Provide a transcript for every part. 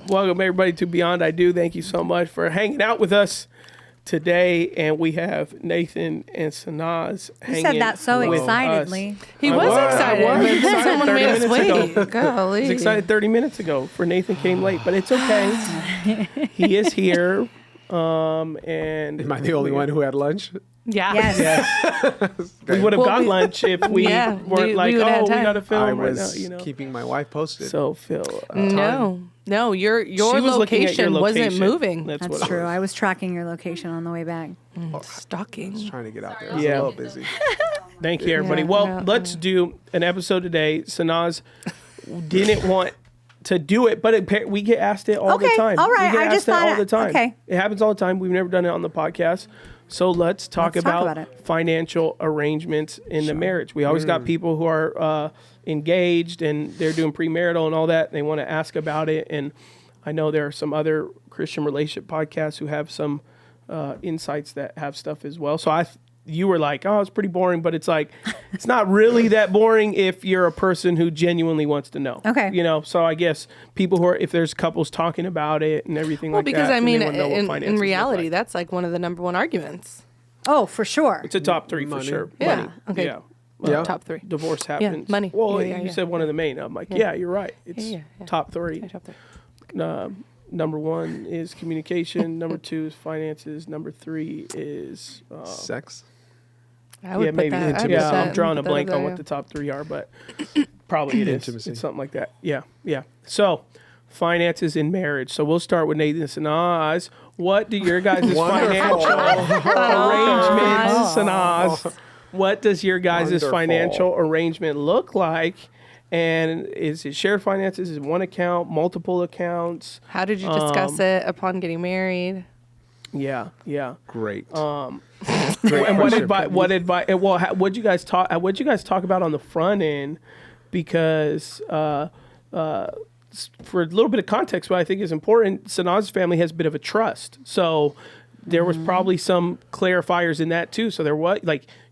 Welcome everybody to Beyond I Do. Thank you so much for hanging out with us today. And we have Nathan and Sanaz hanging said that so with excitedly. us. He was excited. I was excited. Someone 30 made us minutes wait. ago. Golly. I was excited 30 minutes ago for Nathan came late, but it's okay. He is here. And Am I the only one who had lunch? Yeah. Yes. we would have Well, got we- lunch if we Yeah, weren't we like, would've had we time. got to I film right now, was you know. keeping my wife posted. So Phil, No, your She was looking at your location wasn't location. moving. That's That's what it true. was. I was tracking your location on the way back. Stalking. Trying to get out there. I was Yeah. a little busy. Thank you, everybody. Yeah, Well, yeah, let's do an episode today. Sanaz didn't want to do it, but we get asked it all the Okay, time. all right. We get I just asked it thought- all the time. okay. It happens all the time. We've never done it on the podcast. So let's talk Let's talk about about it. financial arrangements in the marriage. We always got people who are engaged and they're doing premarital and all that. And they want to ask about it. And I know there are some other Christian relationship podcasts who have some insights that have stuff as well. So you were like, oh, it's pretty boring, but it's like, it's not really that boring if you're a person who genuinely wants to know. Okay. You know, so I guess people who are, if there's couples talking about it and everything Well, like because that. I then mean, they wanna know what in finances look reality, like. that's like one of the number one arguments. Oh, for sure. It's a top three Money. for sure. Yeah. Money. Okay. Yeah. Yeah. Top three. Divorce happens. money. Well, Yeah, you yeah. said one of the main. I'm like, yeah, you're right. It's Yeah. top three. Yeah, top three. Number one is communication. Number two is finances. Number three is Sex. I would yeah, put maybe. that. I would put Yeah, that- I'm drawing a put that blank up on there, what the top three are, but probably it is. Intimacy. It's something like that. Yeah, yeah. So, finances in marriage. So we'll start with Nathan and Sanaz. What do your guys' financial arrangements, Sanaz? What does your guys' Wonderful. financial arrangement look like? And is it shared finances? Is it one account, multiple accounts? How did you discuss it upon getting married? Yeah, yeah. Great. And what advice? Well, what'd you guys talk? What'd you guys talk about on the front end? Because for a little bit of context, what I think is important, Sanaz's family has a bit of a trust, so there was probably some clarifiers in that too. So there was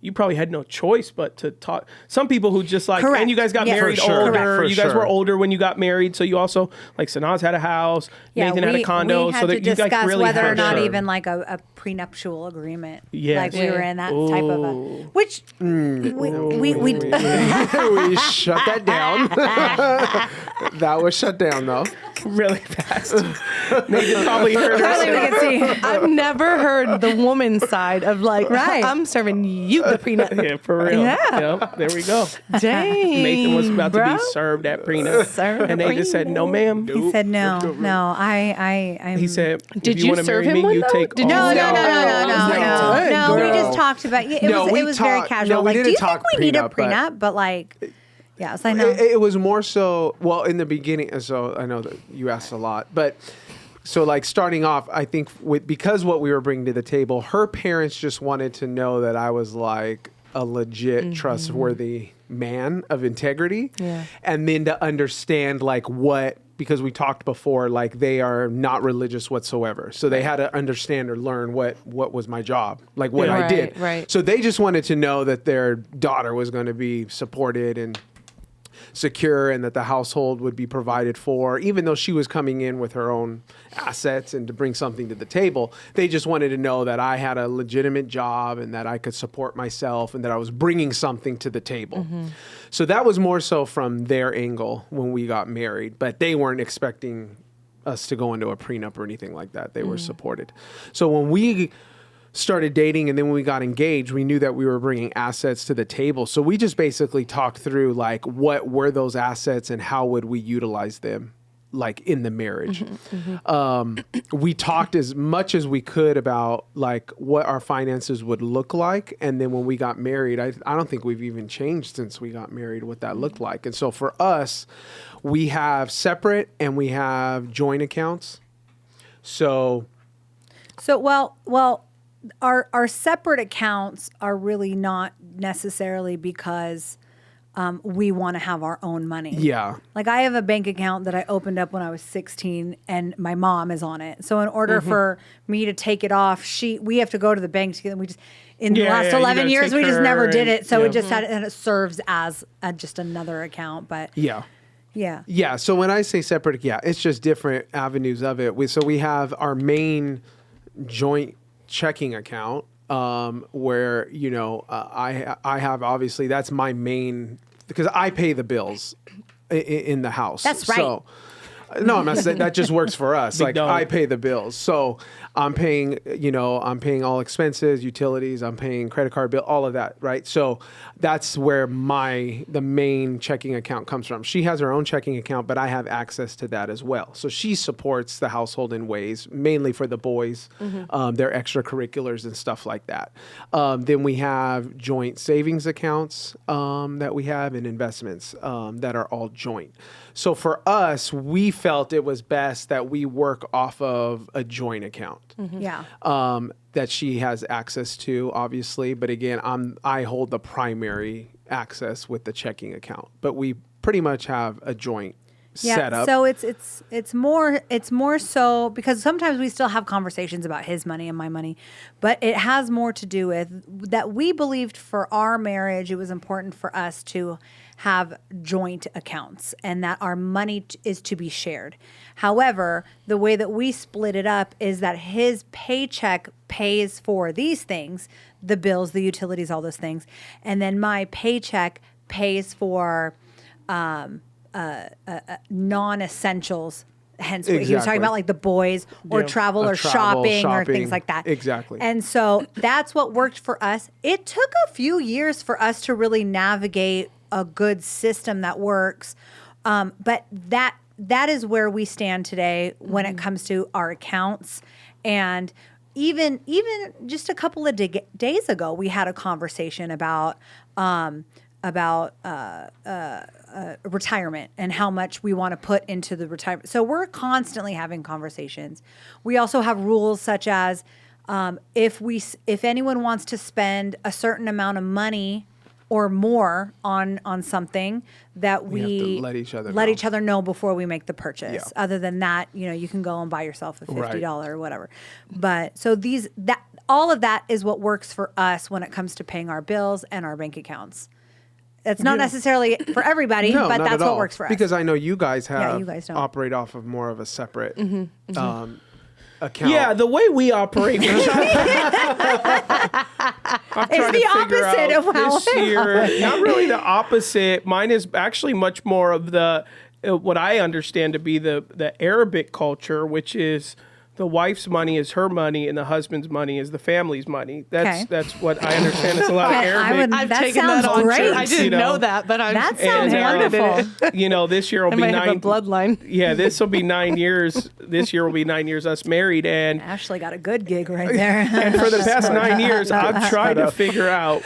you probably had no choice but to talk. Some people who just Correct. and you guys got Yeah. married For sure. older. Correct. You For guys were sure. older when you got married, so you also Sanaz had a house, Nathan had a condo, We had so to that you guys discuss really whether had or not to- even like a prenuptial agreement. Yes. Like we were in that type of a, which we we shut that down. That was shut down, though. really fast. Nathan probably heard clearly we her. could see. I've never heard the woman's side of like, Right. I'm serving you the prenup. Yeah, for real. Yeah. Yep, there we go. Dang. Nathan was about to bro. be served at prenup. Served And at Nathan said, no, ma'am. He said no. I'm. He said, Did if you you want to serve marry him me, one, you though? take Did all you- No, the- no, no, no, no, Good no. We girl. just talked about it. No, we It was very talked- casual. no, we Like, do didn't you think talk we need a prenup, but- prenup? But like, yeah, I was like, no. It was more so, well, in the beginning, so I know that you asked a lot, but so like starting off, I think because what we were bringing to the table, her parents just wanted to know that I was like a legit trustworthy man of integrity. Yeah. And then to understand like because we talked before, like they are not religious whatsoever. So they had to understand or learn what was my job, like what Yeah. I did. Right. So they just wanted to know that their daughter was going to be supported and secure and that the household would be provided for, even though she was coming in with her own assets and to bring something to the table. They just wanted to know that I had a legitimate job and that I could support myself and that I was bringing something to the table. So that was more so from their angle when we got married, but they weren't expecting us to go into a prenup or anything like that. They were supported. So when we started dating and then when we got engaged, we knew that we were bringing assets to the table. So we just basically talked through like what were those assets and how would we utilize them like in the marriage. We talked as much as we could about like what our finances would look like. And then when we got married, I don't think we've even changed since we got married what that looked like. And so for us, we have separate and we have joint accounts. So well, our separate accounts are really not necessarily because we want to have our own money. yeah. Like I have a bank account that I opened up when I was 16 and my mom is on it. So in order for me to take it off, we have to go to the bank together. We just, in the last you 11 gotta years, take we just her never did and- it. So yeah. it just had, and it serves as just another account. But Yeah. Yeah. Yeah. So when I say separate, yeah, it's just different avenues of it. So we have our main joint checking account, where I have, obviously that's my main, because I pay the bills in the house. That's right. So no, I'm not saying that just works for us. Like dog. I pay the bills. So I'm paying all expenses, utilities, I'm paying credit card bill, all of that, right? So that's where the main checking account comes from. She has her own checking account, but I have access to that as well. So she supports the household in ways, mainly for the boys, their extracurriculars and stuff like that. Then we have joint savings accounts that we have, and investments that are all joint. So for us, we felt it was best that we work off of a joint account. Yeah. That she has access to, obviously. But again, I hold the primary access with the checking account. But we pretty much have a joint setup. So it's more so, because sometimes we still have conversations about his money and my money, but it has more to do with that we believed for our marriage it was important for us to have joint accounts and that our money is to be shared. However, the way that we split it up is that his paycheck pays for these things, the bills, the utilities, all those things, and then my paycheck pays for non-essentials, hence what he was talking about, like the boys or travel or shopping or things like that. Exactly. And so that's what worked for us. It took a few years for us to really navigate a good system that works. But that is where we stand today when it comes to our accounts. And even just a couple of days ago, we had a conversation about retirement and how much we want to put into the retirement. So we're constantly having conversations. We also have rules such as if anyone wants to spend a certain amount of money or more on something, that we have to let each other know before we make the purchase. Yeah. Other than that, you can go and buy yourself a $50 Right. or whatever. But so all of that is what works for us when it comes to paying our bills and our bank accounts. It's not necessarily for everybody, No, but not that's at what all. works for us. Because I know you guys you guys don't. operate off of more of a separate account. Yeah, the way we operate. It's the opposite of how this year. Not really the opposite. Mine is actually much more of the what I understand to be the Arabic culture, which is the wife's money is her money and the husband's money is the family's money. That's what I understand. It's a lot of Okay, Arabic. I've that taken sounds that on great. too. I didn't know that, but I'm That sounds wonderful. This year will I be might have a 9 bloodline. Yeah, this will be 9 years. This year will be 9 years us married, and Ashley got a good gig right there. and for the past 9 years, I've tried to figure out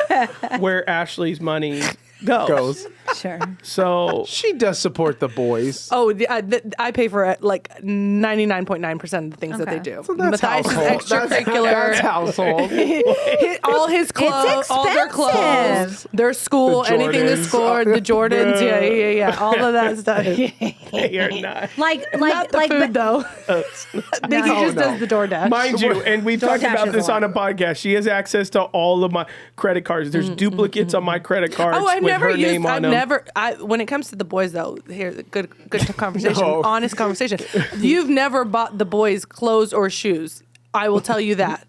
where Ashley's money goes. Sure. So She does support the boys. Oh, I pay for like 99.9% of the things that they Okay. do. So that's Matthias is household. extracurricular. That's household. All his clothes, all their clothes, expensive. their school, The anything the Jordans. school, the Jordans, yeah, all of that stuff. you're not. Not the food though. He just no. does the DoorDash. Mind you, and we've talked DoorDash about is this a on a podcast. She has access to all of my credit cards. There's duplicates on my credit cards Oh, I've with never her name on them. when it comes to the boys though, here's a good conversation, No. honest conversation. You've never bought the boys clothes or shoes. I will tell you that.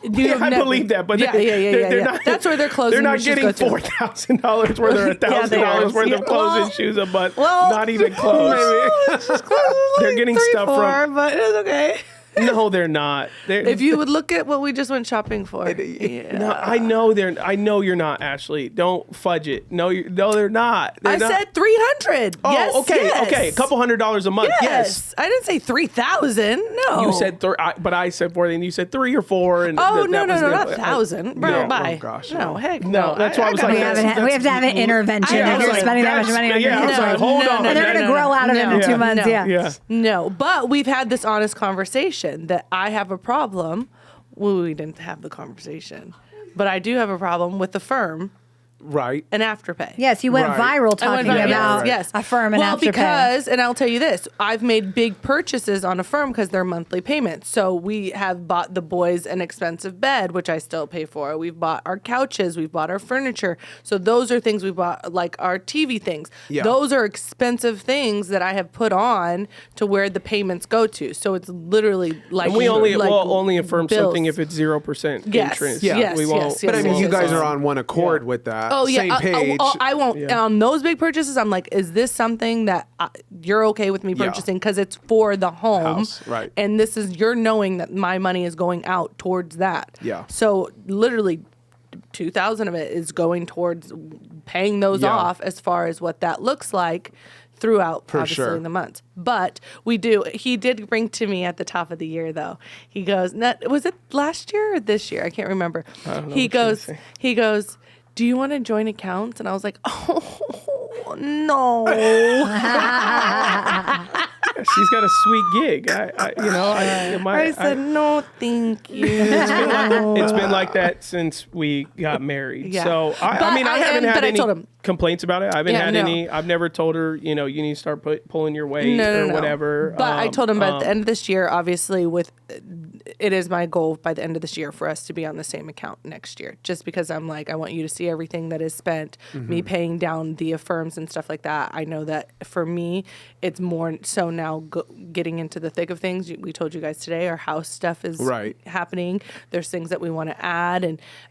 Yeah, I believe that, but they're not. That's where their clothes. They're and not shoes getting go to. $4,000 worth or $1,000 worth of clothes and shoes a month. Not even clothes. They're getting stuff from. but it's okay. No, they're not. If you would look at what we just went shopping for. No, I know you're not, Ashley. Don't fudge it. No, they're not. I said 300. Oh, yes, okay, yes. okay. A couple $100 a month. Yes. I didn't say 3,000. No. You said but I said 4, and you said 3 or 4. And Oh, that no, was not the- 1,000. Bro, Yeah, bye. oh, gosh, no, no. heck No, that's why I was like, we have to have an intervention I if you're was like, spending that much money on your I was like, hold on. And they're going to grow out of it in 2 months. Yeah. Yeah. No, but we've had this honest conversation that I have a problem. Well, we didn't have the conversation, but I do have a problem with the firm Right. and Afterpay. Yes, you went Right. viral I went talking back- about yes. Affirm and well, Afterpay. because, and I'll tell you this, I've made big purchases on Affirm because they're monthly payments. So we have bought the boys an expensive bed, which I still pay for. We've bought our couches. We've bought our furniture. So those are things we bought, like our TV things. Yeah. Those are expensive things that I have put on to where the payments go to. So it's literally like And we only like will only affirm bills. something if it's 0% Yes, interest. yes, we won't. yes, But I mean, yes, you yes, guys yes. are on one accord with that. Oh yeah, Same page. I won't. Yeah. On those big purchases, I'm like, is this something that you're okay with me Yeah. purchasing because it's for the home, House, right. And this is you're knowing that my money is going out towards that. Yeah. So literally, 2,000 of it is going towards paying those Yeah. off as far as what that looks like throughout For obviously sure. the months. But we do. He did bring to me at the top of the year though. He goes, was it last year or this year? I can't remember. I don't know He what you're goes. saying. He goes, do you want to join accounts? And I was like, oh, no. She's got a sweet gig. I said, no, thank you. It's been like that since we got married. Yeah. So But I mean, I haven't had but I any told him- complaints about it. I haven't Yeah, had no. any. I've never told her, you need to start pulling your weight or whatever. But I told him by the end of this year, obviously, it is my goal by the end of this year for us to be on the same account next year. Just because I'm like, I want you to see everything that is spent, me paying down the affirms and stuff like that. I know that for me, it's more so now getting into the thick of things. We told you guys today, our house stuff is Right. happening. There's things that we want to add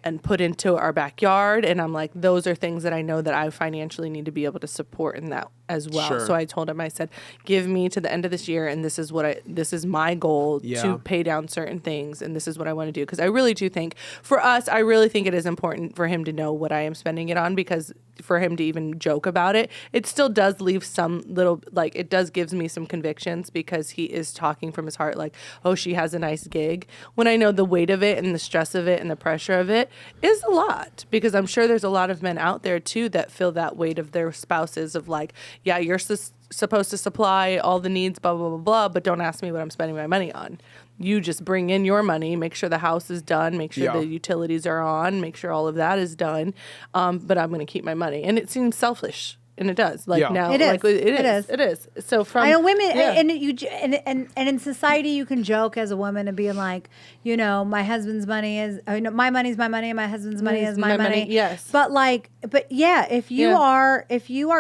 and put into our backyard. And I'm like, those are things that I know that I financially need to be able to support in that as well. Sure. So I told him, I said, give me to the end of this year, and this is my goal Yeah. to pay down certain things, and this is what I want to do. Because I really do think, for us, I really think it is important for him to know what I am spending it on, because for him to even joke about it, it still does leave some little, like, it does gives me some convictions, because he is talking from his heart, like, oh, she has a nice gig, when I know the weight of it and the stress of it and the pressure of it is a lot. Because I'm sure there's a lot of men out there too that feel that weight of their spouses, of like, yeah, you're supposed to supply all the needs, blah, blah, blah, blah, but don't ask me what I'm spending my money on. You just bring in your money, make sure the house is done, make sure Yeah. the utilities are on, make sure all of that is done. But I'm going to keep my money. And it seems selfish. And it does. Like Yeah. now, It is. like it It is. is. It is. So from I know women, yeah. and in society, you can joke as a woman and being like, my husband's money is, my money's my money, and my husband's money is my money. Yes. But yeah, if you Yeah. are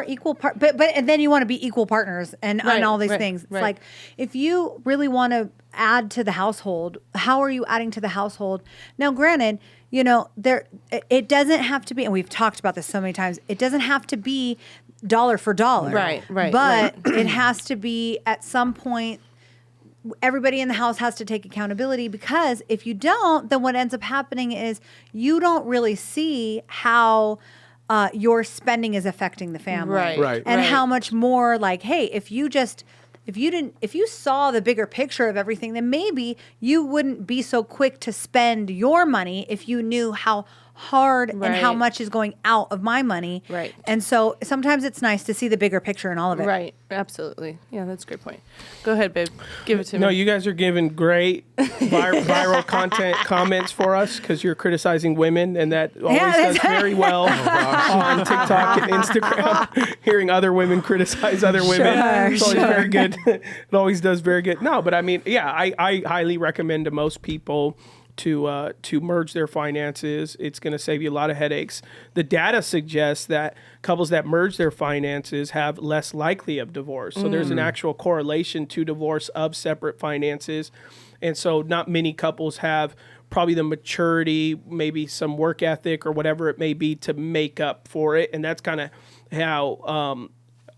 equal and then you want to be equal partners and all these right, things. It's right. like, if you really want to add to the household, how are you adding to the household? Now, granted, it doesn't have to be, and we've talked about this so many times, it doesn't have to be dollar for dollar. Right, But it has to be at some point, everybody in the house has to take accountability, because if you don't, then what ends up happening is you don't really see how your spending is affecting the family. Right. And right. how much more, like, hey, if you saw the bigger picture of everything, then maybe you wouldn't be so quick to spend your money if you knew how hard and how Right. much is going out of my money. Right. And so sometimes it's nice to see the bigger picture in all of it. Right. Absolutely. Yeah, that's a great point. Go ahead, babe. Give it to No, me. you guys are giving great viral content comments for us, because you're criticizing women, and that always that's does very well on TikTok and Instagram. Hearing other women criticize other women, it's always very good. It always does very good. No, but I mean, yeah, I highly recommend to most people to merge their finances. It's going to save you a lot of headaches. The data suggests that couples that merge their finances have less likely of divorce. So there's an actual correlation to divorce of separate finances. And so not many couples have probably the maturity, maybe some work ethic or whatever it may be, to make up for it. And that's kind of how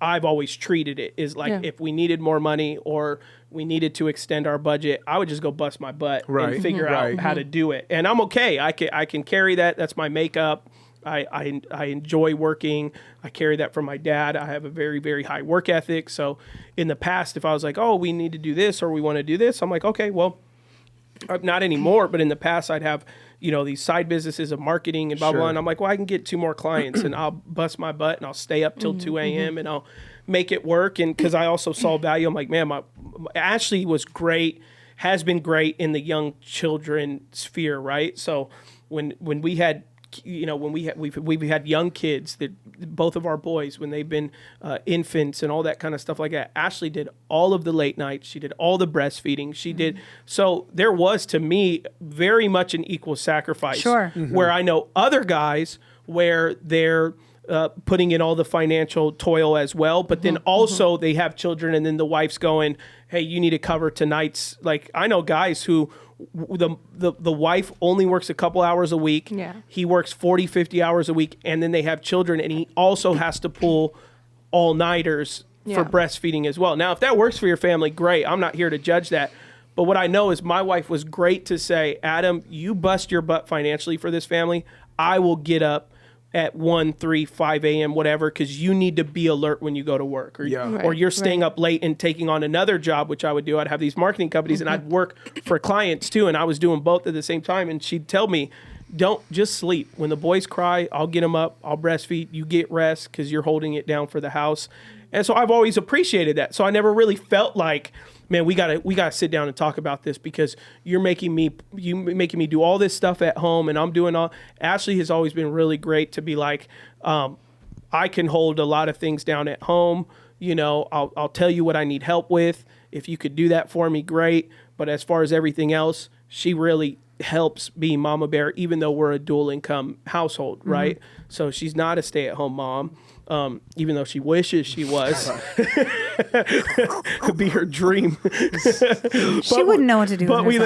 I've always treated it, is like, Yeah. if we needed more money or we needed to extend our budget, I would just go bust my butt Right. and figure Right. out how to do it. And I'm okay. I can carry that. That's my makeup. I enjoy working. I carry that from my dad. I have a very, very high work ethic. So in the past, if I was like, oh, we need to do this or we want to do this, I'm like, okay, well, not anymore. But in the past, I'd have, these side businesses of marketing and blah, blah, Sure. blah. And I'm like, well, I can get 2 more clients and I'll bust my butt and I'll stay up till 2 a.m. and I'll make it work. And because I also saw value, I'm like, man, my Ashley was great, has been great in the young children sphere, right? So when we had when we've had young kids, that both of our boys, when they've been infants and all that kind of stuff like that, Ashlee did all of the late nights. She did all the breastfeeding. She did. So there was, to me, very much an equal sacrifice. Sure. Where I know other guys where they're putting in all the financial toil as well, but then also they have children, and then the wife's going, hey, you need to cover tonight's. Like, I know guys who the wife only works a couple hours a week. Yeah. He works 40, 50 hours a week, and then they have children, and he also has to pull all-nighters for breastfeeding as well. Now, if that works for your family, great. I'm not here to judge that. But what I know is my wife was great to say, Adam, you bust your butt financially for this family. I will get up at 1, 3, 5 a.m., whatever, because you need to be alert when you go to work. Or, or you're staying up late and taking on another job, which I would do. I'd have these marketing companies, and I'd work for clients too, and I was doing both at the same time. And she'd tell me, don't just sleep. When the boys cry, I'll get them up, I'll breastfeed, you get rest because you're holding it down for the house. And so I've always appreciated that. So I never really felt like, man, we gotta sit down and talk about this because you're making me do all this stuff at home, and I'm doing all. Ashlee has always been really great to be like, I can hold a lot of things down at home. I'll tell you what I need help with. If you could do that for me, great. But as far as everything else, she really helps be mama bear, even though we're a dual income household, right? So she's not a stay at home mom. Even though she wishes she was. It'd be her dream. She wouldn't know what to do. But we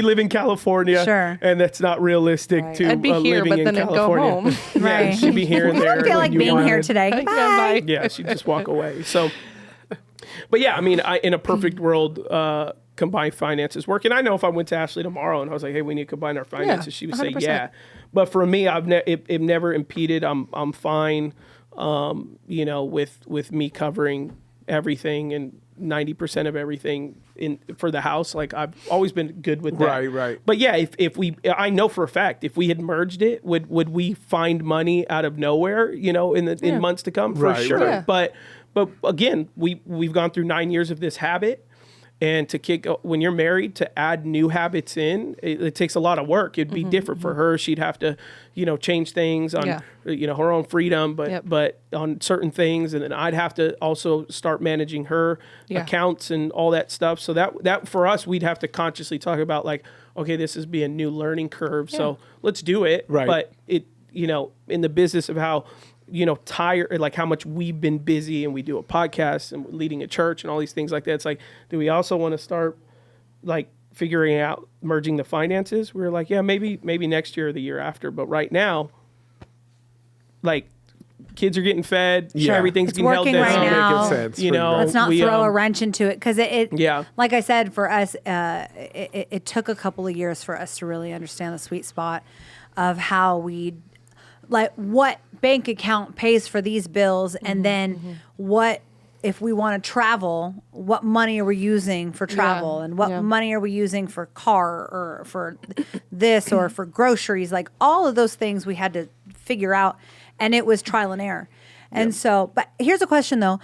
live in California, Sure. and that's not realistic to I'd be here, living but in then I'd go California. home. Right. She'd be here and there. I don't feel like when you being wanted. here today. Goodbye. Bye. Yeah, she'd just walk away. So, but yeah, I mean, in a perfect world, combined finances work. And I know if I went to Ashlee tomorrow and I was like, hey, we need to combine our finances, she would 100%. Say, yeah. But for me, it never impeded. I'm fine. With me covering everything and 90% of everything for the house. Like, I've always been good with that. Right. But yeah, I know for a fact, if we had merged it, would we find money out of nowhere, in months to come? For sure. Yeah. But again, we've gone through 9 years of this habit. And when you're married, to add new habits in, it takes a lot of work. It'd be different for her. She'd have to, change things on, her own freedom, but on certain things. And then I'd have to also start managing her accounts and all that stuff. So that for us, we'd have to consciously talk about like, okay, this is being a new learning curve. Yeah. So let's do it. Right. But it, in the business of how, tired, like how much we've been busy, and we do a podcast and leading a church and all these things like that. It's like, do we also want to start like figuring out merging the finances? We were like, yeah, maybe next year or the year after. But right now, like, kids are getting fed. Yeah. Everything's It's getting held working down. right now. Making sense. Let's not throw a wrench into it, because it Yeah. like I said, for us, it took a couple of years for us to really understand the sweet spot of how we, like, what bank account pays for these bills, and then what, if we want to travel, what money are we using for travel, and what money are we using for car or for this or for groceries? Like, all of those things we had to figure out, and it was trial and error. And so, but here's a question though.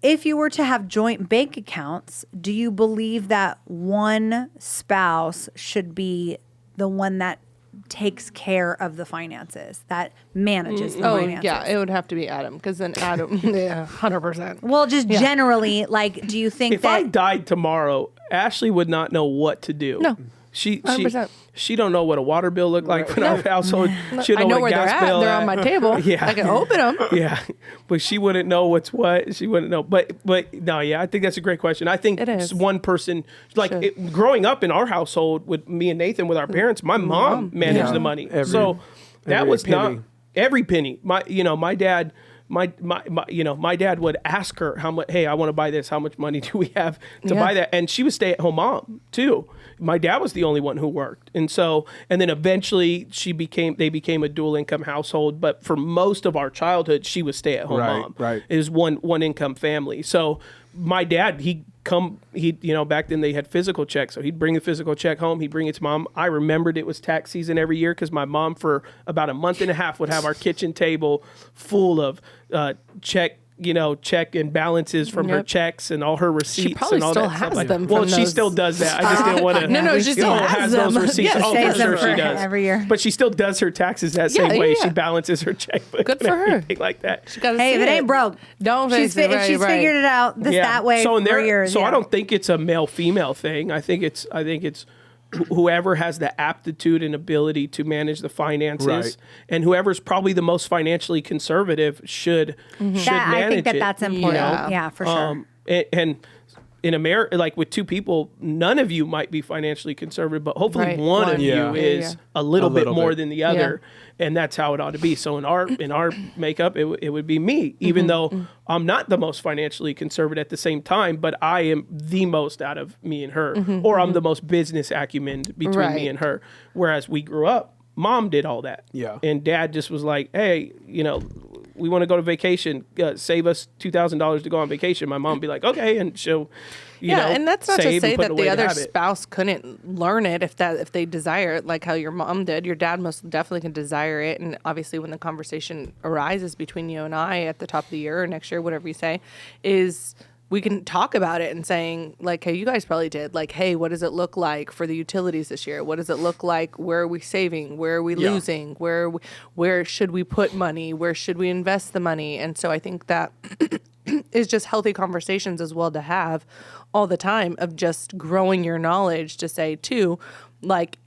If you were to have joint bank accounts, do you believe that one spouse should be the one that takes care of the finances, that manages the finances? Yeah, it would have to be Adam, because then Adam, 100%. Well, just generally, like, do you think If I died tomorrow, Ashlee would not know what to do. No. She 100%. She don't know what a water bill looked like in our household. She I don't know know where what a they're gas at. bill They're on my table. Yeah. I can open them. Yeah, but she wouldn't know what's what. She wouldn't know. But no, yeah, I think that's a great question. I think It is. one person, like growing up in our household with me and Nathan, with our parents, my mom managed the money. So that was penny. not every penny. My dad. My dad would ask her how much. Hey, I want to buy this. How much money do we have to buy that? And she was stay-at-home mom too. My dad was the only one who worked, and then eventually they became a dual income household. But for most of our childhood, she was stay-at-home mom. Right. It was one income family. So my dad, back then they had physical checks. So he'd bring the physical check home. He'd bring it to mom. I remembered it was tax season every year because my mom, for about a month and a half, would have our kitchen table full of check check and balances from her checks and all her receipts probably and all still that has stuff. them Well, from she those- still does that. I just didn't want to. No, she still has those them. receipts. Yeah, Oh, saves for them sure for she does. every year. But she still does her taxes that same way. yeah. She balances her checkbook. Good and for her. everything like that. Hey, if it ain't broke, don't she's fix it. if she's figured it out that way So for years. So I don't think it's a male female thing. I think it's whoever has the aptitude and ability to manage the finances, Right. and whoever's probably the most financially conservative should manage I think it. that's important. Yeah. Yeah, for sure. And in America, like with two people, none of you might be financially conservative, but hopefully Right. one of Yeah. you Yeah, is a little bit more bit. than the other, and that's how it ought to be. So in our makeup, it would be me, even though I'm not the most financially conservative at the same time, but I am the most out of me and her, or I'm the most business acumen between Right. me and her. Whereas we grew up, mom did all that, Yeah. and dad just was like, hey, we want to go to vacation. Save us $2,000 to go on vacation. My mom would be like, okay, and she'll, and that's not to save and say put that away the to other have it. spouse couldn't learn it if they desire it, like how your mom did. Your dad most definitely can desire it, and obviously when the conversation arises between you and I at the top of the year or next year, whatever you say, is we can talk about it and saying like, hey, you guys probably did. Like, hey, what does it look like for the utilities this year? What does it look like? Where are we saving? Where are we losing? Where should we put money? Where should we invest the money? And so I think that is just healthy conversations as well to have all the time of just growing your knowledge to say too, like,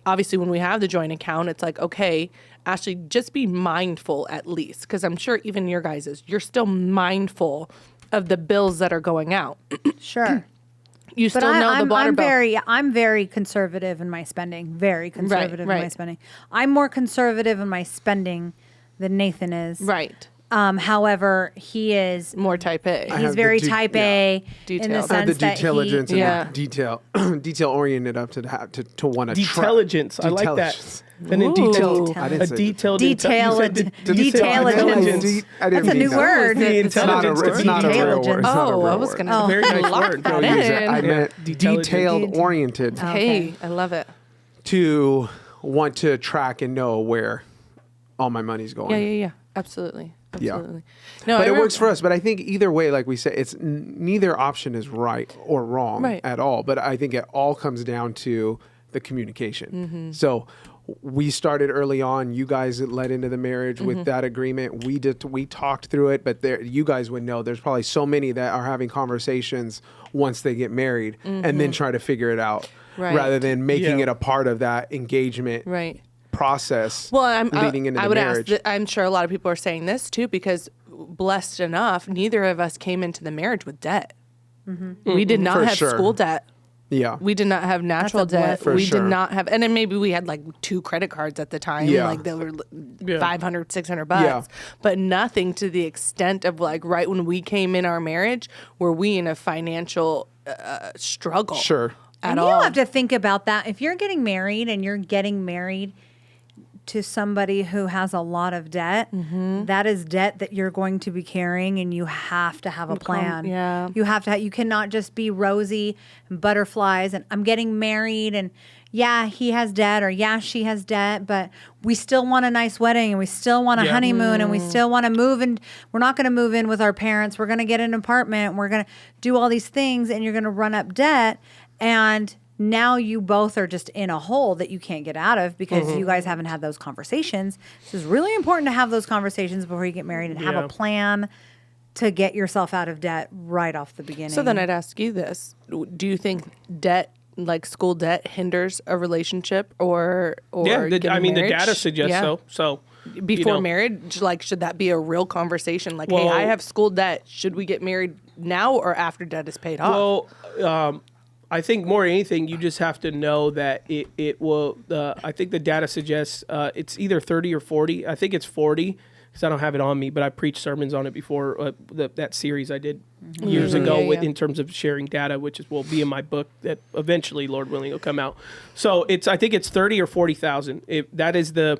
obviously when we have the joint account, it's like, okay, Ashlee, just be mindful at least. Because I'm sure even your guys's, you're still mindful of the bills that are going out. Sure. You still know the water bill. I'm very conservative in my spending. Very conservative in my right. spending. I'm more conservative in my spending than Nathan is. Right. However, he is More type A. I he's have very the type A in the Detailed. I have the sense that diligence he, and the detail oriented up to want to Detelligence. I like that. And then Ooh. detailed. I A didn't say detailed. Detailed. Intelligence. I didn't That's a mean new that. word. The It's not a real word. It's not a Oh, real I was word. going to Very nice lock word. that Don't use it. I in. meant Detelligent. detailed oriented Hey, I love it. to want to track and know where all my money's going. Yeah. Absolutely. Yeah. Absolutely. No, But I it works remember- for us. But I think either way, like we said, it's neither option is right or wrong Right. at all. But I think it all comes down to the communication. Mm-hmm. So we started early on. You guys led into the marriage Mm-hmm. with that agreement. We talked through it, but you guys would know there's probably so many that are having conversations once they get married and then try to figure it out Mm-hmm. Right. rather than making Yeah. it a part of that engagement Right. process Well, leading into I the would marriage. ask. I'm sure a lot of people are saying this too because, blessed enough, neither of us came into the marriage with debt. We did not For have sure. school debt. yeah. We did not have natural That's a debt. For We sure. did not have, and then maybe we had like 2 credit cards at the time. Yeah. Like they were Yeah. $500, $600, Yeah. but nothing to the extent of like right when we came in our marriage, were we in a financial struggle? Sure. At and all. you have to think about that. If you're getting married and you're getting married to somebody who has a lot of debt, that is debt that you're going to be carrying, and you have to have a plan. yeah. You have to. You cannot just be rosy and butterflies. And I'm getting married, and yeah, he has debt, or yeah, she has debt, but we still want a nice wedding, and we still want a Yeah. honeymoon, and we still want to move. And we're not going to move in with our parents. We're going to get an apartment. We're going to do all these things, and you're going to run up debt. And now you both are just in a hole that you can't get out of because you guys haven't had those conversations. This is really important to have those conversations before you get married and have Yeah. a plan to get yourself out of debt right off the beginning. So then I'd ask you this: do you think debt, like school debt, hinders a relationship, or Yeah, getting I mean, the marriage? data suggests Yeah. so. So Before marriage, like, should that be a real conversation? Like, hey, Well- I have school debt. Should we get married now or after debt is paid off? Well, I think more than anything, you just have to know that it will. I think the data suggests it's either 30 or 40. I think it's 40 because I don't have it on me, but I preached sermons on it before that series I did years ago Yeah, yeah. in terms of sharing data, which will be in my book that eventually, Lord willing, will come out. So I think it's 30 or 40,000. That is the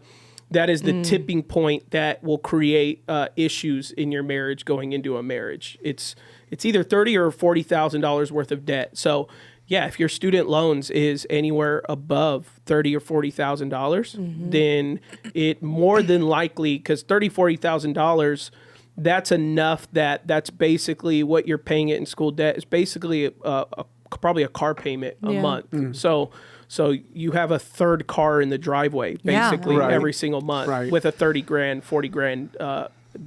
tipping point that will create issues in your marriage going into a marriage. It's either $30,000 or $40,000 worth of debt. So yeah, if your student loans is anywhere above $30,000 or $40,000, then it more than likely, because $30,000, $40,000, that's enough that's basically what you're paying it in school debt. It's basically probably a car payment a month. So you have a third car in the driveway basically every single month with a 30 grand, 40 grand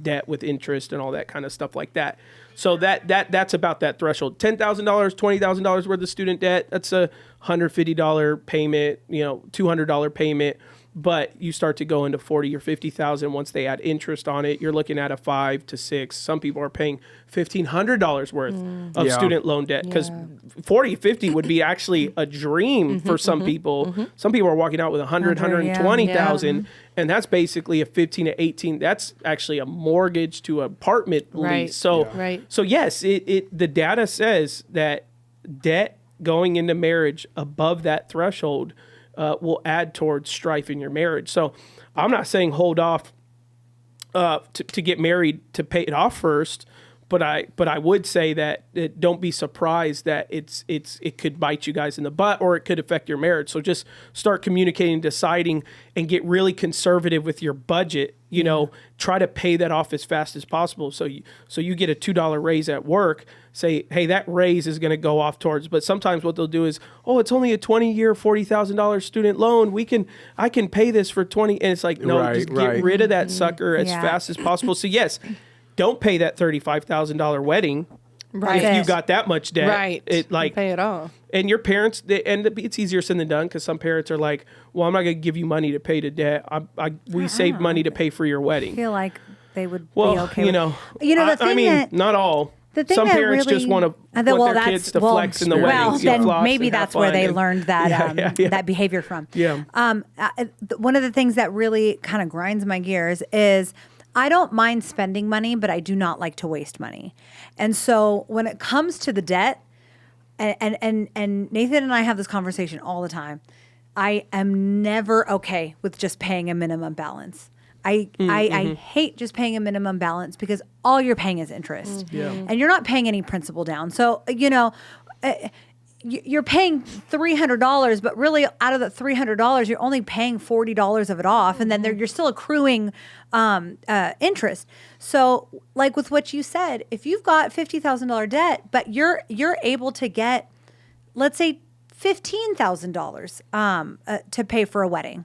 debt with interest and all that kind of stuff like that. So that's about that threshold. $10,000, $20,000 worth of student debt, that's a $150 payment, $200 payment. But you start to go into 40 or 50,000 once they add interest on it. You're looking at a 5 to 6. Some people are paying $1,500 worth of student loan debt because 40, 50 would be actually a dream for some people. Some people are walking out with 120,000, and that's basically a 15 to 18. That's actually a mortgage to apartment lease. So yes, the data says that debt going into marriage above that threshold will add towards strife in your marriage. So I'm not saying hold off to get married to pay it off first, but I would say that don't be surprised that it could bite you guys in the butt or it could affect your marriage. So just start communicating, deciding, and get really conservative with your budget. Try to pay that off as fast as possible. So you get a $2 raise at work. Say, hey, that raise is going to go off towards. But sometimes what they'll do is, it's only a 20-year, $40,000 student loan. I can pay this for 20. And it's like, no, just get rid of that sucker as fast as possible. So yes, don't pay that $35,000 wedding. Right. If you got that much debt. Right. Pay it off. And your parents, it's easier said than done because some parents are like, well, I'm not going to give you money to pay the debt. We saved money to pay for your wedding. I feel like they would be well, okay not all. Some parents just want their kids to flex in the wedding. Well, then maybe that's where they learned that that behavior from. Yeah. One of the things that really kind of grinds my gears is I don't mind spending money, but I do not like to waste money. And so when it comes to the debt, and Nathan and I have this conversation all the time, I am never okay with just paying a minimum balance. I hate just paying a minimum balance because all you're paying is interest. And you're not paying any principal down. So, you're paying $300, but really out of the $300, you're only paying $40 of it off. And then you're still accruing interest. So like with what you said, if you've got $50,000 debt, but you're able to get, let's say, $15,000 to pay for a wedding.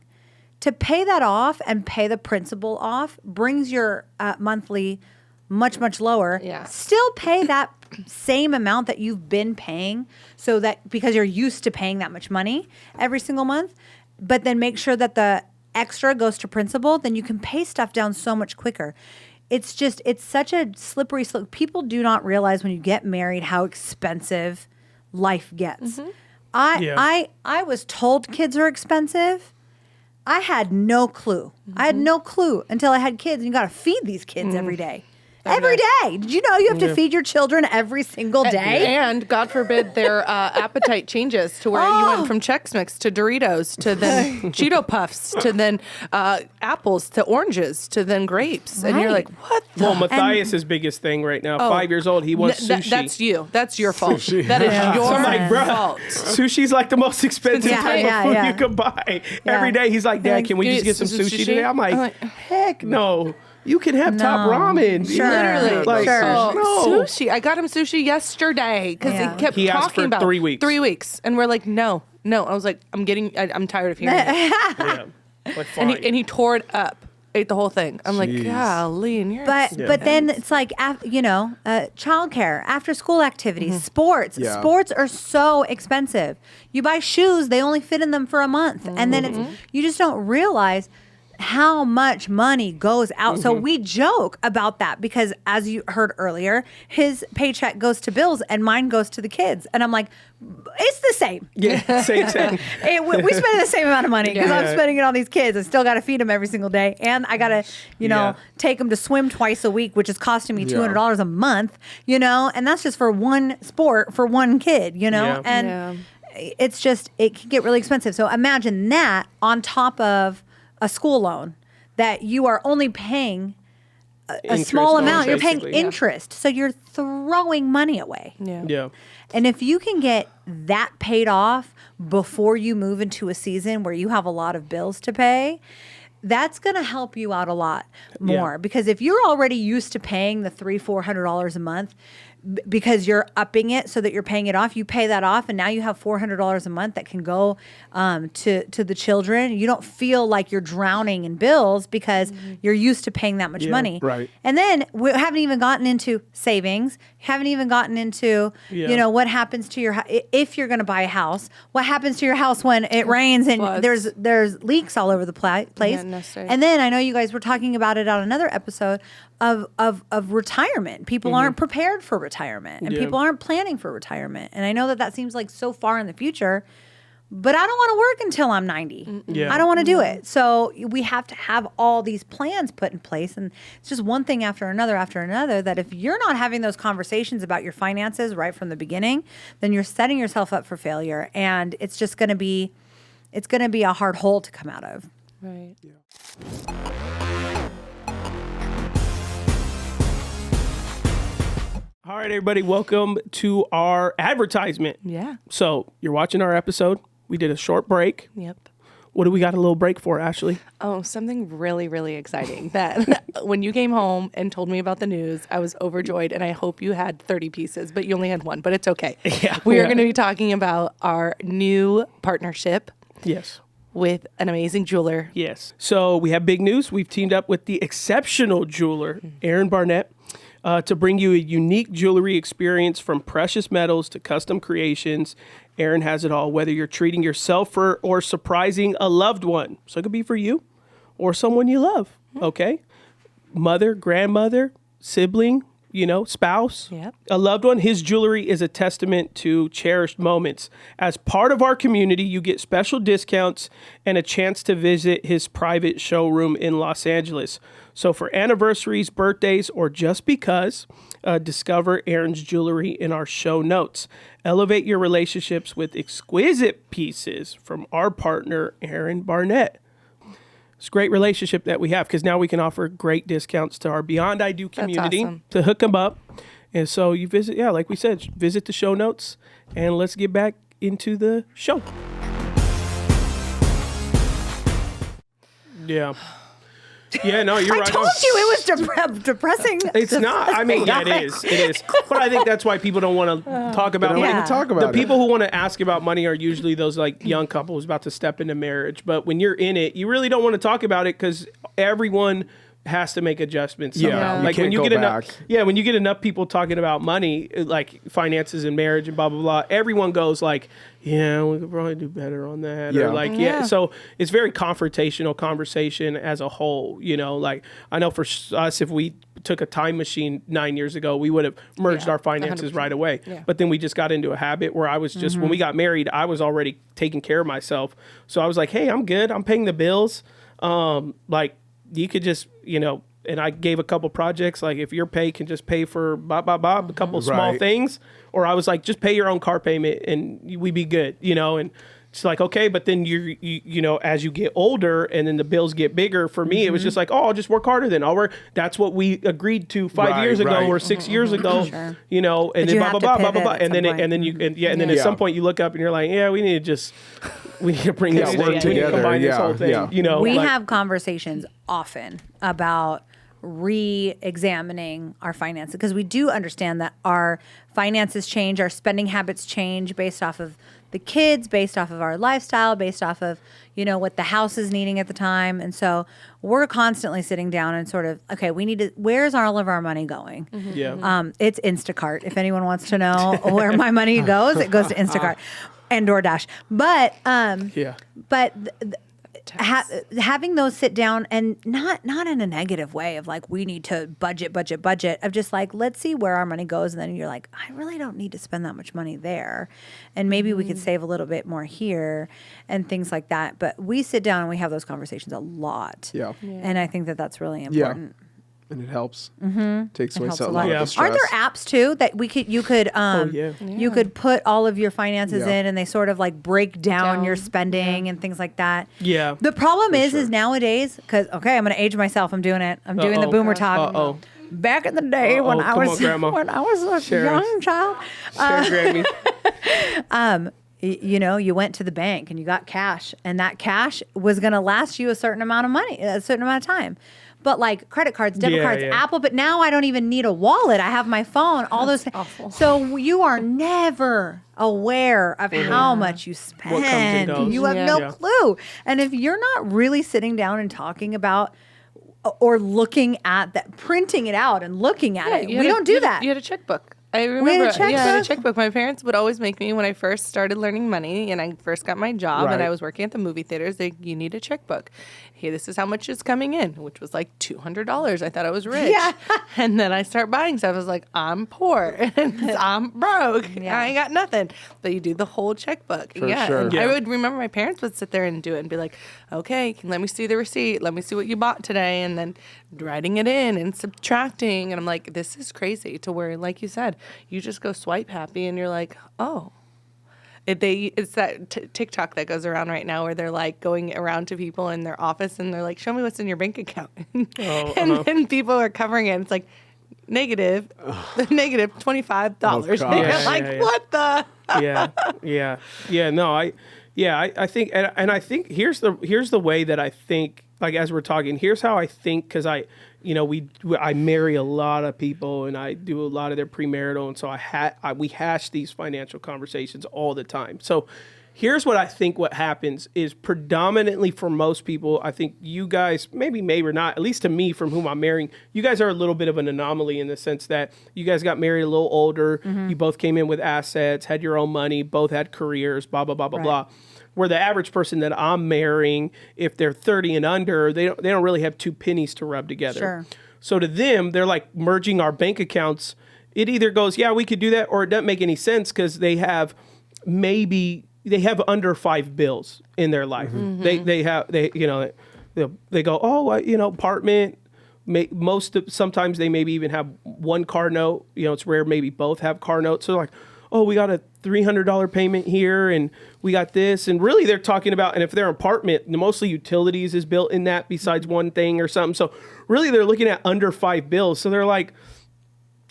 To pay that off and pay the principal off brings your monthly much, much lower. Yeah. Still pay that same amount that you've been paying so that because you're used to paying that much money every single month, but then make sure that the extra goes to principal, then you can pay stuff down so much quicker. It's such a slippery slope. People do not realize when you get married how expensive life gets. I was told kids are expensive. I had no clue. I had no clue until I had kids, and you got to feed these kids every day. Every day. Did you know you have to feed your children every single day? And God forbid their appetite changes to where you went from Chex Mix to Doritos to then Cheeto Puffs to then apples to oranges to then grapes. And you're like, what the? Well, Matthias' biggest thing right now, 5 years old, he wants sushi. That's you. That's your fault. That is your fault. Sushi's like the most expensive type of food you could buy. Every day he's like, Dad, can we just get some sushi today? I'm like, heck no. You can have top ramen. Sure. Literally. Like, sushi. I got him sushi yesterday because he kept talking about 3 weeks. 3 weeks. And we're like, no. I was like, I'm tired of hearing it. Like, and he tore it up. Ate the whole thing. I'm like, golly. And you're but then it's like, childcare, after school activities, sports. Yeah. Sports are so expensive. You buy shoes, they only fit in them for a month. And then you just don't realize how much money goes out. So we joke about that because as you heard earlier, his paycheck goes to bills and mine goes to the kids. And I'm like, it's the same. Yeah, same. We spend the same amount of money because I'm spending it on these kids. I still got to feed them every single day. And I got to, take them to swim twice a week, which is costing me $200 a month, and that's just for one sport for one kid, and it's just, it can get really expensive. So imagine that on top of a school loan that you are only paying a small amount. You're paying interest. So you're throwing money away. Yeah. And if you can get that paid off before you move into a season where you have a lot of bills to pay, that's going to help you out a lot more because if you're already used to paying the $300-400 a month because you're upping it so that you're paying it off, you pay that off and now you have $400 a month that can go to the children. You don't feel like you're drowning in bills because you're used to paying that much money. Right. And then we haven't even gotten into savings, haven't even gotten into, you know, what happens to your, if you're going to buy a house, what happens to your house when it rains and there's leaks all over the place. And then I know you guys were talking about it on another episode of retirement. People aren't prepared for retirement and people aren't planning for retirement. And I know that seems like so far in the future, but I don't want to work until I'm 90. I don't want to do it. So we have to have all these plans put in place. And it's just one thing after another that if you're not having those conversations about your finances right from the beginning, then you're setting yourself up for failure. And it's just going to be, a hard hole to come out of. Right. Yeah. All right, everybody, welcome to our advertisement. Yeah. So you're watching our episode. We did a short break. Yep. What do we got a little break for, Ashley? Oh, something really, really exciting that when you came home and told me about the news, I was overjoyed and I hope you had 30 pieces, but you only had one, but it's okay. Yeah. We are going to be talking about our new partnership. Yes. With an amazing jeweler. Yes. So we have big news. We've teamed up with the exceptional jeweler, Aaron Barnett, to bring you a unique jewelry experience from precious metals to custom creations. Aaron has it all, whether you're treating yourself or surprising a loved one. So it could be for you or someone you love, okay? Mother, grandmother, sibling, spouse, a loved one. His jewelry is a testament to cherished moments. As part of our community, you get special discounts and a chance to visit his private showroom in Los Angeles. So for anniversaries, birthdays, or just because, discover Aaron's jewelry in our show notes. Elevate your relationships with exquisite pieces from our partner, Aaron Barnett. It's a great relationship that we have because now we can offer great discounts to our Beyond I Do community to hook them up. And so you visit, like we said, visit the show notes and let's get back into the show. Yeah. Yeah, no, you're right. I told you it was depressing. It's not. I mean, yeah, it is. It is. But I think that's why people don't want to talk about money. The people who want to ask about money are usually those like young couples about to step into marriage. But when you're in it, you really don't want to talk about it because everyone has to make adjustments somehow. Like when you get when you get enough people talking about money, like finances and marriage and blah blah blah, everyone goes like, yeah, we could probably do better on that. Or like, so it's very confrontational conversation as a whole, like I know for us, if we took a time machine 9 years ago, we would have merged our finances 100%. Right away. Yeah. But then we just got into a habit where I was just, when we got married, I was already taking care of myself. So I was like, hey, I'm good. I'm paying the bills. Like, you could just, and I gave a couple projects, like if your pay can just pay for a couple of small things, or I was like, just pay your own car payment and we'd be good, and it's like, okay, but then you as you get older and then the bills get bigger, for me, it was just like, oh, I'll just work harder then. I'll work. That's what we agreed to 5 years ago or 6 years ago, and then blah, blah, blah, blah, blah, blah. And then at some point you look up and you're like, yeah, we need to bring this work together, combine this whole thing, We have conversations often about re-examining our finances because we do understand that our finances change, our spending habits change based off of the kids, based off of our lifestyle, based off of, what the house is needing at the time. And so we're constantly sitting down and sort of, okay, where's all of our money going? Yeah. It's Instacart. If anyone wants to know where my money goes, it goes to Instacart and DoorDash. But, having those sit down and not in a negative way of like, we need to budget of just like, let's see where our money goes. And then you're like, I really don't need to spend that much money there. And maybe we could save a little bit more here and things like that. But we sit down and we have those conversations a lot. Yeah. And I think that that's really important. Yeah. And it helps. Takes away a lot of the stress. Aren't there apps too that you could put all of your finances in and they sort of like break down your spending and things like that? Yeah. The problem is nowadays, because I'm going to age myself. I'm doing it. I'm doing the boomer talk. Back in the day when I was a young child, Grammy. You know, you went to the bank and you got cash, and that cash was going to last you a certain amount of money, a certain amount of time. But like credit cards, debit cards, Apple, but now I don't even need a wallet. I have my phone, all those things. Awful. So you are never aware of how much you spend. What comes and goes. You have no clue. And if you're not really sitting down and talking about or looking at that, printing it out and looking at it, we don't do that. You had a checkbook. I remember, had a I had a checkbook. My parents would always make me, when I first started learning money and I first got my job and I was working at the movie theaters, you need a checkbook. Hey, this is how much is coming in, which was like $200. I thought I was rich. Yeah. And then I start buying stuff. I was like, I'm poor. I'm broke. Yeah. I ain't got nothing. But you do the whole checkbook. For sure. I would remember my parents would sit there and do it and be like, okay, let me see the receipt. Let me see what you bought today. And then writing it in and subtracting. And I'm like, this is crazy, to where, like you said, you just go swipe happy and you're like, oh. It's that TikTok that goes around right now where they're like going around to people in their office and they're like, show me what's in your bank account. And then people are covering it. It's like negative $25. What the? I think, and I think here's the way that I think, like, as we're talking, here's how I think, because I marry a lot of people and I do a lot of their premarital, and so we hash these financial conversations all the time. So here's what I think what happens is, predominantly for most people, I think you guys, maybe or not, at least to me from whom I'm marrying, you guys are a little bit of an anomaly in the sense that you guys got married a little older, you both came in with assets, had your own money, both had careers, blah, blah, blah, blah, blah. Where the average person that I'm marrying, if they're 30 and under, they don't really have two pennies to rub together. Sure. So to them, they're like merging our bank accounts. It either goes, yeah, we could do that, or it doesn't make any sense because they have under 5 bills in their life. They go, oh, apartment. Sometimes they maybe even have one car note. It's rare maybe both have car notes. So like, oh, we got a $300 payment here, and we got this. And really they're talking about, and if they're an apartment, mostly utilities is built in that besides one thing or something. So really they're looking at under 5 bills. So they're like,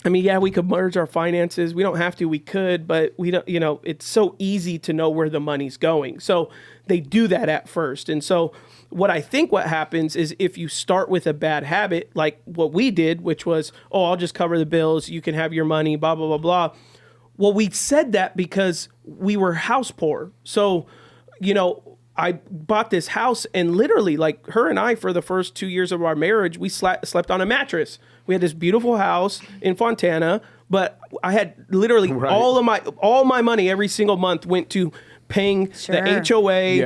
I mean, yeah, we could merge our finances. We don't have to, we could, but we don't, it's so easy to know where the money's going. So they do that at first. And so what happens is, if you start with a bad habit, like what we did, which was, oh, I'll just cover the bills, you can have your money, blah, blah, blah, blah. Well, we said that because we were house poor. So, I bought this house, and literally, like, her and I, for the first 2 years of our marriage, we slept on a mattress. We had this beautiful house in Fontana, but I had literally all my money every single month went to paying the HOA,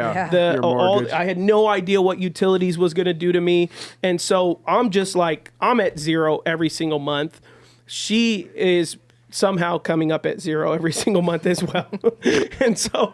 I had no idea what utilities was going to do to me. And so I'm just like, I'm at zero every single month. She is somehow coming up at zero every single month as well. And so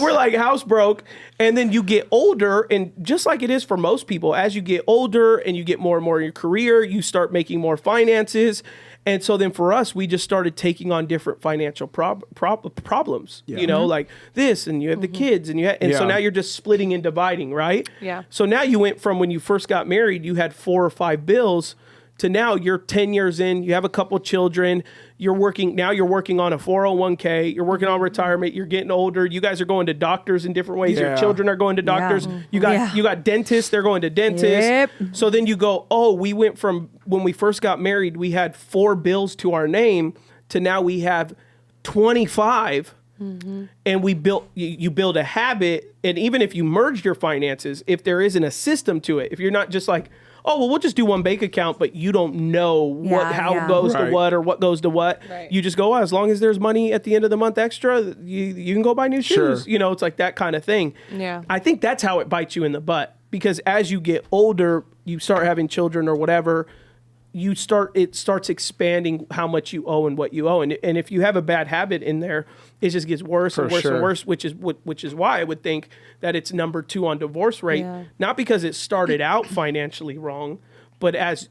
we're like house broke. And then you get older, and just like it is for most people, as you get older and you get more and more in your career, you start making more finances. And so then for us, we just started taking on different financial problems, like this, and you have the kids, and so now you're just splitting and dividing, right? Yeah. So now you went from, when you first got married, you had 4 or 5 bills, to now you're 10 years in, you have a couple children, you're working on a 401k, you're working on retirement, you're getting older, you guys are going to doctors in different ways, your children are going to doctors, you got dentists, they're going to dentists. So then you go, oh, we went from, when we first got married, we had 4 bills to our name, to now we have 25. And you build a habit. And even if you merged your finances, if there isn't a system to it, if you're not just like, oh, well, we'll just do one bank account, but you don't know how it goes to what, or what goes to what. Right. You just go, as long as there's money at the end of the month extra, you can go buy new shoes. Sure. It's like that kind of thing. Yeah. I think that's how it bites you in the butt, because as you get older, you start having children or whatever, it starts expanding how much you owe and what you owe. And if you have a bad habit in there, it just gets worse and worse and worse, which is why I would think that it's number 2 on divorce rate, not because it started out financially wrong, but as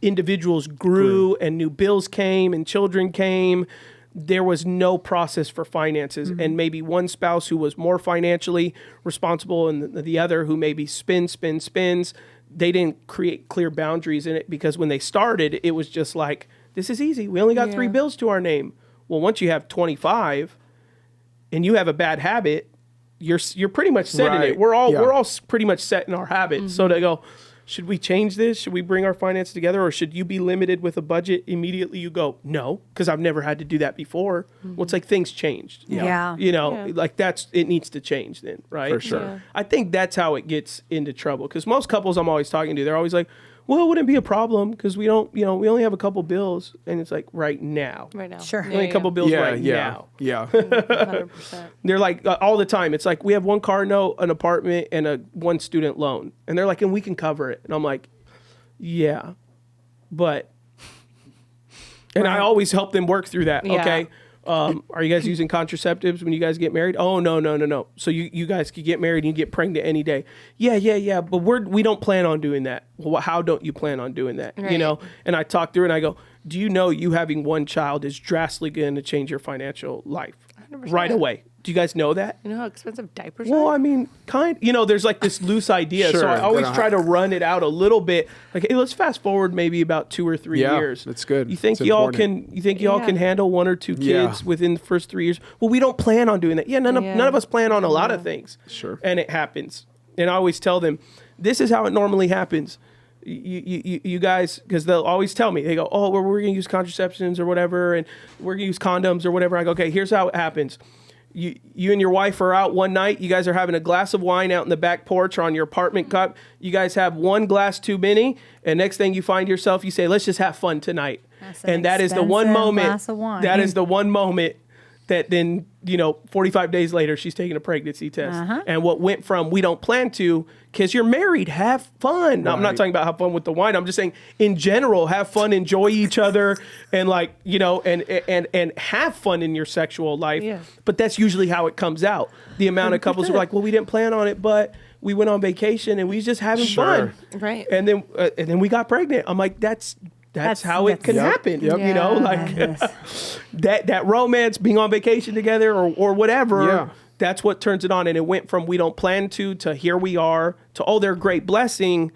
individuals grew and new bills came and children came, there was no process for finances. And maybe one spouse who was more financially responsible and the other who maybe spins, they didn't create clear boundaries in it, because when they started, it was just like, this is easy. We only got 3 bills to our name. Well, once you have 25, and you have a bad habit, you're pretty much setting Right. it. We're all Yeah. pretty much set in our habits. So they go, should we change this? Should we bring our finances together, or should you be limited with a budget immediately? You go, no, because I've never had to do that before. Well, it's like things changed. Yeah. You know, like it needs to change then, right? For sure. Yeah. I think that's how it gets into trouble, because most couples I'm always talking to, they're always like, well, it wouldn't be a problem because we don't, you know, we only have a couple bills. And it's like, right now. Right now. Sure. Only a couple bills right now. Yeah. 100%. They're like, all the time, it's like, we have one car note, an apartment, and one student loan. And they're like, and we can cover it. And I'm like, yeah, but, and I always help them work through that. Yeah. Okay. Are you guys using contraceptives when you guys get married? Oh, no. So you guys could get married and you get pregnant any day. Yeah. But we don't plan on doing that. Well, how don't you plan on doing that? You Right. know? And I talk through and I go, do you know you having one child is drastically going to change your financial life 100%. right away? Do you guys know that? You know how expensive diapers Well, are? I mean, there's like this loose idea. Sure, So I always then try to run it out a little bit. Like, hey, let's fast forward maybe about 2 or 3 Yeah, years. that's good. You think It's y'all important. can handle 1 or 2 kids Yeah. within the first 3 years? Well, we don't plan on doing that. Yeah, none of us plan on a lot of things. Sure. And it happens. And I always tell them, this is how it normally happens. You guys, because they'll always tell me, they go, oh, we're going to use contraceptions or whatever, and we're going to use condoms or whatever. I go, okay, here's how it happens. You and your wife are out one night. You guys are having a glass of wine out in the back porch or on your apartment cup. You guys have one glass too many, and next thing you find yourself, you say, let's just have fun tonight. That's an And that is the one expensive moment. glass of wine. That is the one moment that then, 45 days later, she's taking a pregnancy test. And what went from we don't plan to, because you're married, have fun. Now, I'm not Right. talking about have fun with the wine. I'm just saying in general, have fun, enjoy each other, and and have fun in your sexual life. Yeah. But that's usually how it comes out. The amount of couples who are like, well, we didn't plan on it, but we went on vacation and we just having Sure. fun. Right. And then we got pregnant. I'm like, that's how it can Yep. happen. Yep. That romance, being on vacation together or whatever, Yeah. that's what turns it on. And it went from we don't plan to here we are to, oh, they're a great blessing.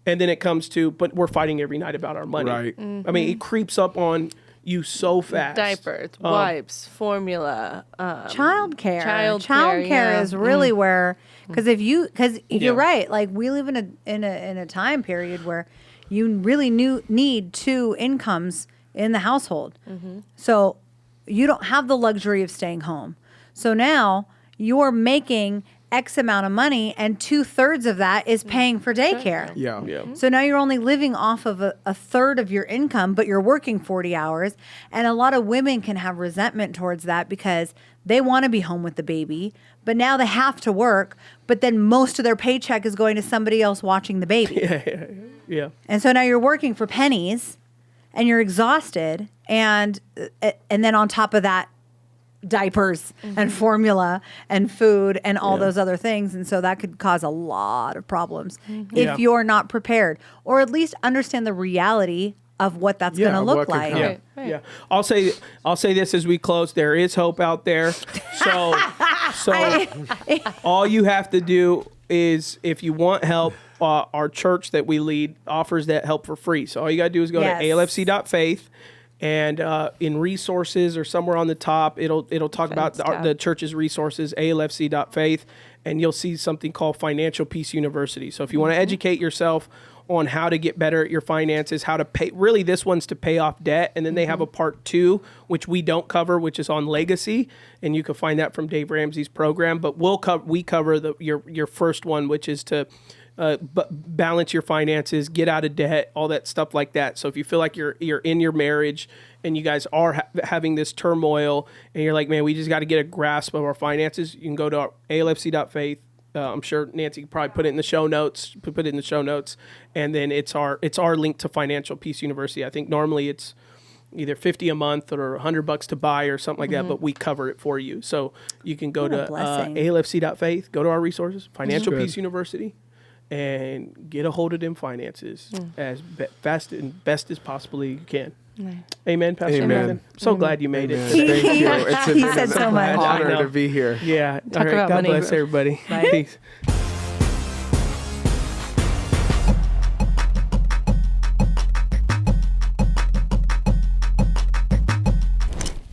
And then it comes to, but we're fighting every night about our money. Right. I mean, it creeps up on you so fast. Diapers, wipes, formula. Childcare. Childcare, yeah. is really where, because you're Yeah. right. Like, we live in a time period where you really need 2 incomes in the household. So you don't have the luxury of staying home. So now you're making X amount of money, and 2/3 of that is paying for daycare. Yeah. So now you're only living off of a third of your income, but you're working 40 hours. And a lot of women can have resentment towards that because they want to be home with the baby, but now they have to work. But then most of their paycheck is going to somebody else watching the baby. Yeah. And so now you're working for pennies and you're exhausted. And then on top of that, diapers and formula and food and all those other things. And so that could cause a lot of problems Yeah. if you're not prepared, or at least understand the reality of what that's Yeah, going to what look could like. come. Right, right. Yeah. I'll say this as we close. There is hope out there. So all you have to do is, if you want help, our church that we lead offers that help for free. So all you got to do is go Yes. to alfc.faith, and in resources or somewhere on the top, it'll talk about the church's resources, alfc.faith, and you'll see something called Financial Peace University. So if you want to educate yourself on how to get better at your finances, how to pay, really this one's to pay off debt. And then they have a part 2, which we don't cover, which is on legacy. And you can find that from Dave Ramsey's program, but we cover your first one, which is to balance your finances, get out of debt, all that stuff like that. So if you feel like you're in your marriage and you guys are having this turmoil and you're like, man, we just got to get a grasp of our finances, you can go to alfc.faith. I'm sure Nancy could probably put it in the show notes. And then it's our link to Financial Peace University. I think normally it's either $50 a month or $100 to buy or something like that, but we cover it for you. So you can go What a to blessing. alfc.faith, go to our resources, Financial Good. Peace University, and get a hold of them finances as fast and best as possibly you can. Amen, Pastor Amen. Nathan. So glad you made it. Thank you. It's He said so much. an honor I know. to be here. Yeah. Talk All right. about God money. bless everybody. Bye. Peace.